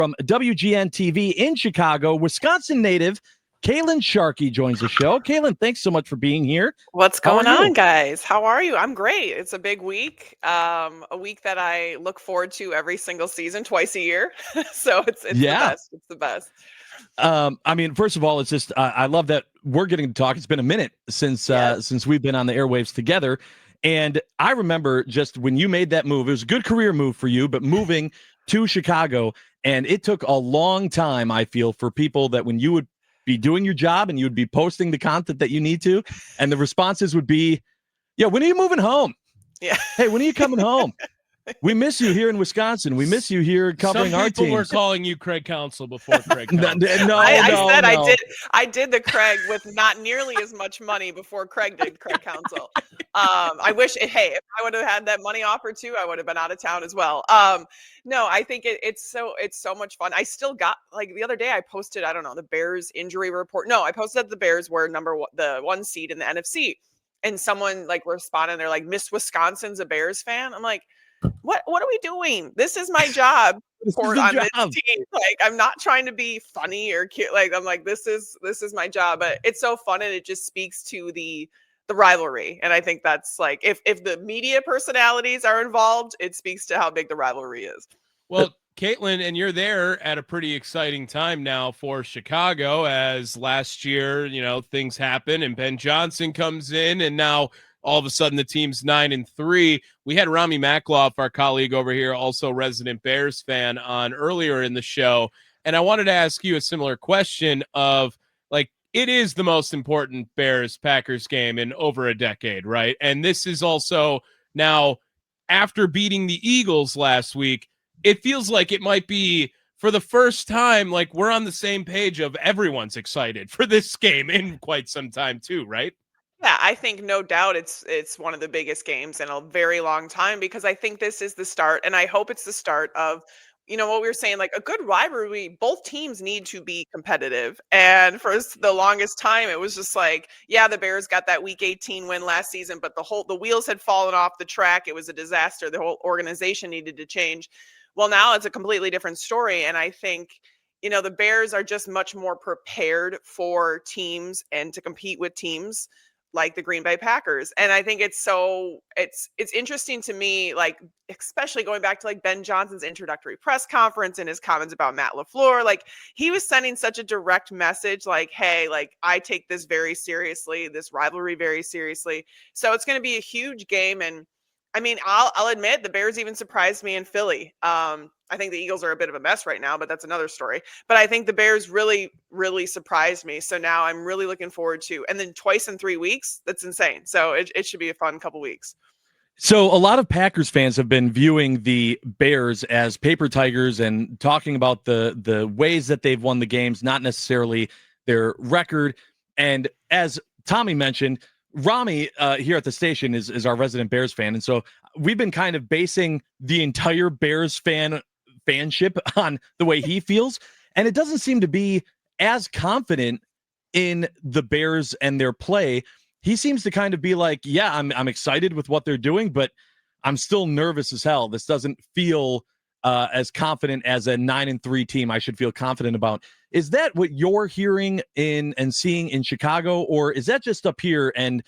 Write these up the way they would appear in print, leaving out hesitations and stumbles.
From WGN TV in Chicago, Wisconsin native Kaitlin Sharkey joins the show. Kaitlin, thanks so much for being here. What's How are going on, you? guys? How are you? I'm great. It's a big week. A week that I look forward to every single season, twice a year. So it's the Yeah. best. It's the best. I mean, first of all, it's just I love that we're getting to talk. It's been a minute Yes. since we've been on the airwaves together, and I remember just when you made that move. It was a good career move for you, but moving to Chicago, and it took a long time. I feel for people that when you would be doing your job and you would be posting the content that you need to, and the responses would be, "Yeah, when are you moving home? Yeah. Hey, when are you coming home? We miss you here in Wisconsin. We miss you here covering our Some people teams." were calling you Craig Counsell before Craig No, Counsell. no, I no, said no. I did the Craig with not nearly as much money before Craig did Craig Counsell. I wish hey, if I would have had that money offer too, I would have been out of town as well. No, I think it's so much fun. I still got like the other day I posted, I don't know, the Bears injury report. No, I posted that the Bears were the 1 seed in the NFC. And someone like responded, they're like, Miss Wisconsin's a Bears fan. I'm like, what are we doing? This is my job. This is Report the on this job. team. Like, I'm not trying to be funny or cute. Like, I'm like, this is my job. But it's so fun, and it just speaks to the rivalry. And I think that's like if the media personalities are involved, it speaks to how big the rivalry is. Well, Kaitlin, and you're there at a pretty exciting time now for Chicago, as last year, things happen and Ben Johnson comes in, and now all of a sudden the team's 9-3. We had Rami Makloff, our colleague over here, also resident Bears fan, on earlier in the show. And I wanted to ask you a similar question of, like, it is the most important Bears-Packers game in over a decade, right? And this is also now, after beating the Eagles last week, it feels like it might be, for the first time, like we're on the same page of everyone's excited for this game in quite some time too, right? Yeah, I think no doubt it's one of the biggest games in a very long time, because I think this is the start, and I hope it's the start of what we were saying, like a good rivalry. Both teams need to be competitive, and for the longest time it was just like, yeah, the Bears got that week 18 win last season, but the wheels had fallen off the track. It was a disaster. The whole organization needed to change. Well, now it's a completely different story, and I think the Bears are just much more prepared for teams and to compete with teams like the Green Bay Packers. And I think it's interesting to me, like, especially going back to like Ben Johnson's introductory press conference and his comments about Matt LaFleur. Like, he was sending such a direct message, like, hey, like, I take this very seriously, this rivalry very seriously. So it's going to be a huge game. And I mean, I'll admit the Bears even surprised me in Philly. I think the Eagles are a bit of a mess right now, but that's another story. But I think the Bears really, really surprised me. So now I'm really looking forward to, and then twice in 3 weeks. That's insane. So it should be a fun couple weeks. So a lot of Packers fans have been viewing the Bears as paper tigers and talking about the ways that they've won the games, not necessarily their record. And as Tommy mentioned, Rami here at the station is our resident Bears fan. And so we've been kind of basing the entire Bears fanship on the way he feels. And it doesn't seem to be as confident in the Bears and their play. He seems to kind of be like, yeah, I'm excited with what they're doing, but I'm still nervous as hell. This doesn't feel as confident as a 9-3 team I should feel confident about. Is that what you're hearing and seeing in Chicago, or is that just up here and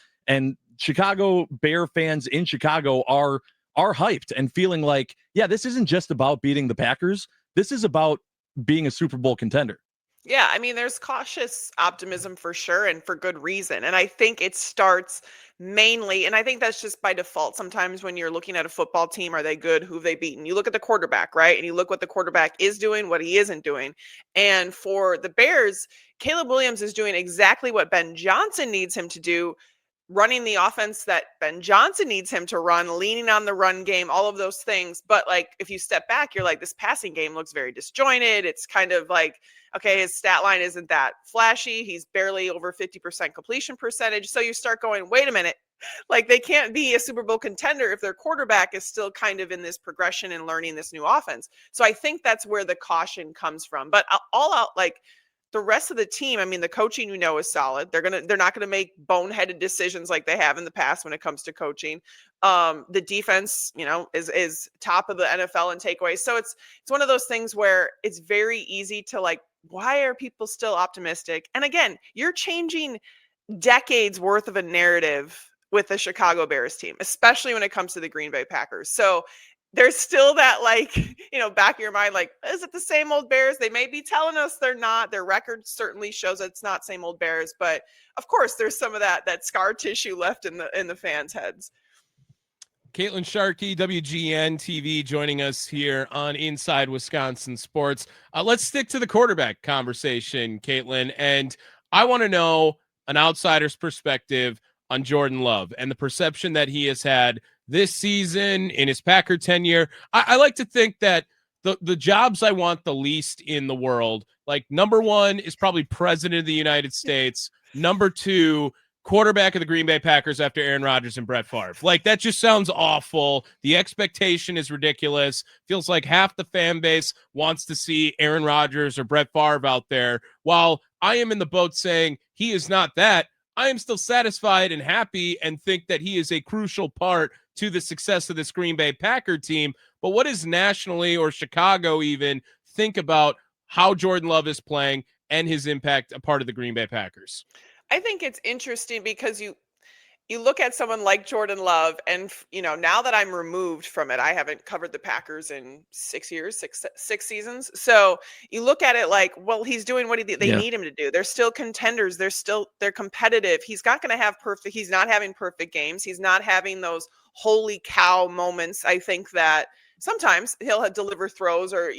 Chicago Bear fans in Chicago are hyped and feeling like, yeah, this isn't just about beating the Packers. This is about being a Super Bowl contender. Yeah, I mean, there's cautious optimism for sure, and for good reason. And I think it starts mainly, and I think that's just by default. Sometimes when you're looking at a football team, are they good? Who have they beaten? You look at the quarterback, right? And you look what the quarterback is doing, what he isn't doing. And for the Bears, Caleb Williams is doing exactly what Ben Johnson needs him to do, running the offense that Ben Johnson needs him to run, leaning on the run game, all of those things. But like, if you step back, you're like, this passing game looks very disjointed. It's kind of like, okay, his stat line isn't that flashy. He's barely over 50% completion percentage. So you start going, wait a minute, like, they can't be a Super Bowl contender if their quarterback is still kind of in this progression and learning this new offense. So I think that's where the caution comes from. But all out, like, the rest of the team, I mean, the coaching, is solid. They're not gonna make boneheaded decisions like they have in the past when it comes to coaching. The defense, is top of the NFL in takeaways. So it's one of those things where it's very easy to like, why are people still optimistic? And again, you're changing decades worth of a narrative with the Chicago Bears team, especially when it comes to the Green Bay Packers. So there's still that like, back of your mind, like, is it the same old Bears? They may be telling us they're not. Their record certainly shows it's not same old Bears, but of course there's some of that scar tissue left in the fans' heads. Kaitlin Sharkey, WGN TV, joining us here on Inside Wisconsin Sports. Let's stick to the quarterback conversation, Kaitlin, and I want to know an outsider's perspective on Jordan Love and the perception that he has had this season in his Packer tenure. I like to think that the jobs I want the least in the world, like number one is probably president of the United States. Number two, quarterback of the Green Bay Packers after Aaron Rodgers and Brett Favre. Like, that just sounds awful. The expectation is ridiculous. Feels like half the fan base wants to see Aaron Rodgers or Brett Favre out there. While I am in the boat saying he is not that, I am still satisfied and happy and think that he is a crucial part to the success of this Green Bay Packer team. But what does nationally or Chicago even think about how Jordan Love is playing and his impact a part of the Green Bay Packers? I think it's interesting because you look at someone like Jordan Love, and now that I'm removed from it, I haven't covered the Packers in 6 years, six seasons. So you look at it like, well, he's doing what they need him to do. They're still contenders. They're competitive. He's not going to have he's not having perfect games. He's not having those holy cow moments. I think that sometimes he'll deliver throws or,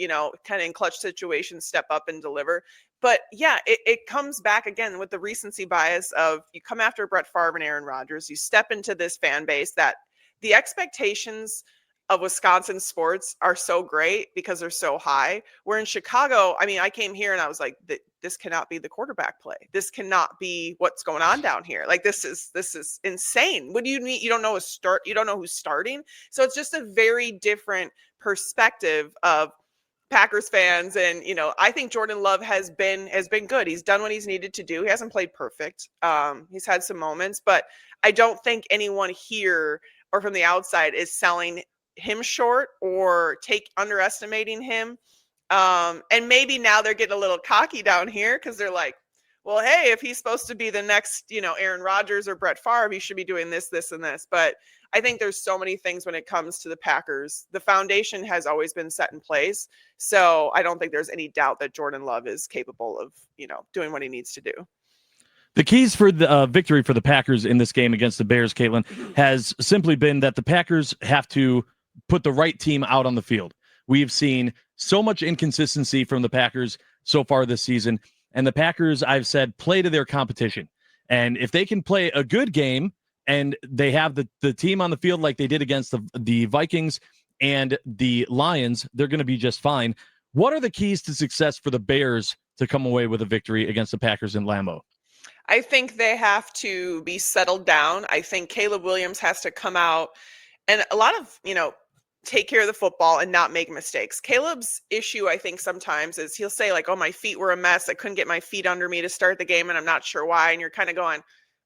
kind of in clutch situations, step up and deliver. But yeah, it comes back again with the recency bias of you come after Brett Favre and Aaron Rodgers, you step into this fan base that the expectations of Wisconsin sports are so great because they're so high. Where in Chicago, I mean, I came here and I was like, this cannot be the quarterback play. This cannot be what's going on down here. Like, this is insane. What do you mean? You don't know you don't know who's starting. So it's just a very different perspective of Packers fans. And, I think Jordan Love has been good. He's done what he's needed to do. He hasn't played perfect. He's had some moments, but I don't think anyone here or from the outside is selling him short or underestimating him. And maybe now they're getting a little cocky down here because they're like, well, hey, if he's supposed to be the next, Aaron Rodgers or Brett Favre, he should be doing this, this, and this. But I think there's so many things when it comes to the Packers. The foundation has always been set in place. So I don't think there's any doubt that Jordan Love is capable of, doing what he needs to do. The keys for the victory for the Packers in this game against the Bears, Kaitlin, has simply been that the Packers have to put the right team out on the field. We've seen so much inconsistency from the Packers so far this season. And the Packers, I've said, play to their competition. And if they can play a good game and they have the team on the field like they did against the Vikings and the Lions, they're going to be just fine. What are the keys to success for the Bears to come away with a victory against the Packers in Lambeau? I think they have to be settled down. I think Caleb Williams has to come out and a lot of, take care of the football and not make mistakes. Caleb's issue, I think, sometimes is he'll say like, oh, my feet were a mess. I couldn't get my feet under me to start the game, and I'm not sure why. And you're kind of going,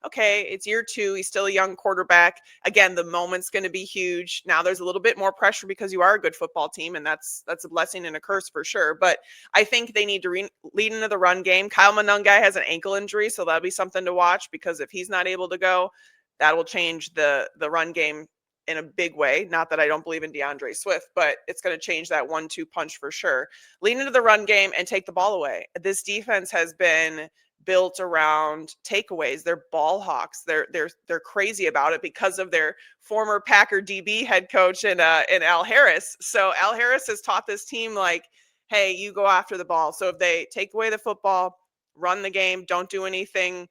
okay, it's year 2. He's still a young quarterback. Again, the moment's going to be huge. Now there's a little bit more pressure because you are a good football team, and that's a blessing and a curse for sure. But I think they need to lead into the run game. Kyle Monangai has an ankle injury, so that'll be something to watch because if he's not able to go, that will change the run game in a big way. Not that I don't believe in DeAndre Swift, but it's going to change that 1-2 punch for sure. Lean into the run game and take the ball away. This defense has been built around takeaways. They're ball hawks. They're crazy about it because of their former Packer DB head coach and Al Harris. So Al Harris has taught this team like, hey, you go after the ball. So if they take away the football, run the game, don't do anything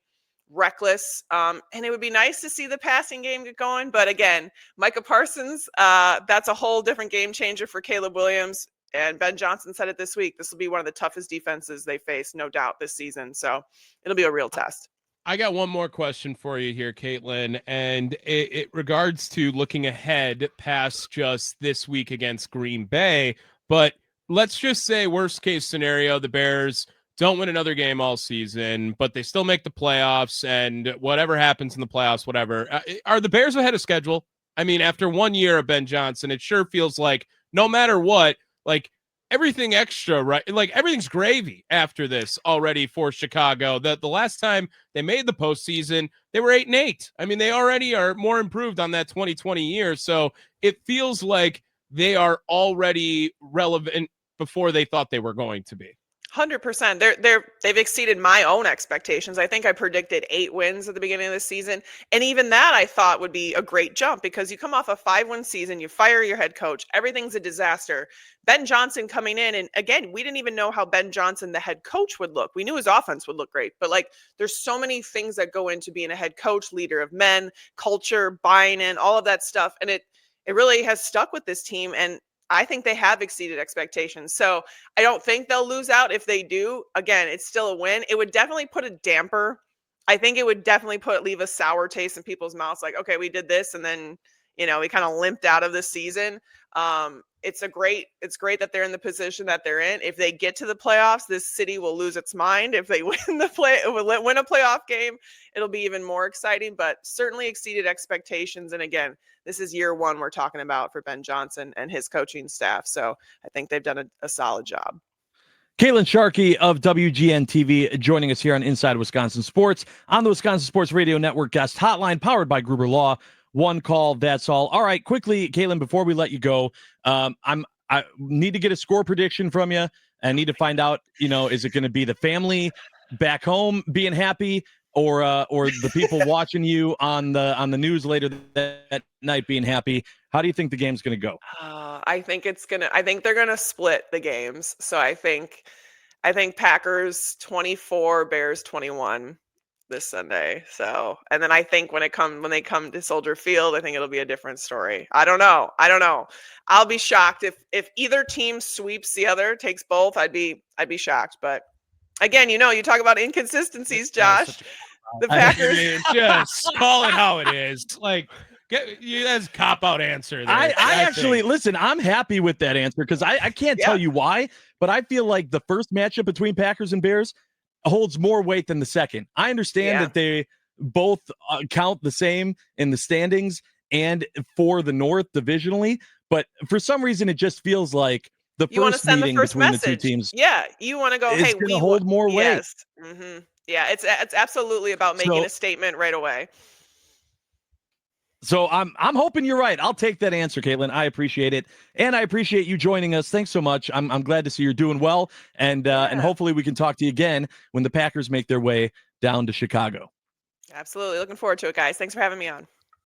reckless. And it would be nice to see the passing game get going. But again, Micah Parsons, that's a whole different game changer for Caleb Williams. And Ben Johnson said it this week. This will be one of the toughest defenses they face, no doubt, this season. So it'll be a real test. I got one more question for you here, Kaitlin, and it regards to looking ahead past just this week against Green Bay. But let's just say worst case scenario, the Bears don't win another game all season, but they still make the playoffs, and whatever happens in the playoffs, whatever. Are the Bears ahead of schedule? I mean, after 1 year of Ben Johnson, it sure feels like no matter what, like everything extra, right? Like everything's gravy after this already for Chicago. The last time they made the postseason, they were 8-8. I mean, they already are more improved on that 2020 year. So it feels like they are already relevant before they thought they were going to be. 100%. They've exceeded my own expectations. I think I predicted 8 wins at the beginning of the season, and even that I thought would be a great jump because you come off a 5-win season, you fire your head coach, everything's a disaster. Ben Johnson coming in, and again, we didn't even know how Ben Johnson, the head coach, would look. We knew his offense would look great, but like there's so many things that go into being a head coach, leader of men, culture, buying in, all of that stuff, and it really has stuck with this team, and I think they have exceeded expectations. So I don't think they'll lose out. If they do, again, it's still a win. It would definitely put a damper. I think it would definitely leave a sour taste in people's mouths. Like, okay, we did this, and then we kind of limped out of this season. It's great that they're in the position that they're in. If they get to the playoffs, this city will lose its mind. If they win win a playoff game, it'll be even more exciting. But certainly exceeded expectations. And again, this is year 1 we're talking about for Ben Johnson and his coaching staff. So I think they've done a solid job. Kaitlin Sharkey of WGN TV joining us here on Inside Wisconsin Sports on the Wisconsin Sports Radio Network guest hotline powered by Gruber Law. One call, that's all. All right, quickly, Kaitlin, before we let you go, I need to get a score prediction from you. I need to find out, is it going to be the family back home being happy, or the people watching you on the news later that night being happy? How do you think the game's going to go? I think they're gonna split the games. So I think Packers 24, Bears 21 this Sunday. So, and then I think when they come to Soldier Field, I think it'll be a different story. I don't know. I'll be shocked if either team sweeps the other, takes both. I'd be shocked. But again, you talk about inconsistencies, Josh. The Packers just call it how it is. Like, that's a cop-out answer there. I actually listen, I'm happy with that answer because I can't tell you why, but I feel like the first matchup between Packers and Bears holds more weight than the second. I understand that they both count the same in the standings and for the North divisionally, but for some reason it just feels like the first meeting between the two teams. Yeah, you want to go, hey, we hold more weight. Mm-hmm. Yeah, it's absolutely about making a statement right away. So I'm hoping you're right. I'll take that answer, Kaitlin. I appreciate it, and I appreciate you joining us. Thanks so much. I'm glad to see you're doing well, and hopefully we can talk to you again when the Packers make their way down to Chicago. Absolutely, looking forward to it, guys. Thanks for having me on.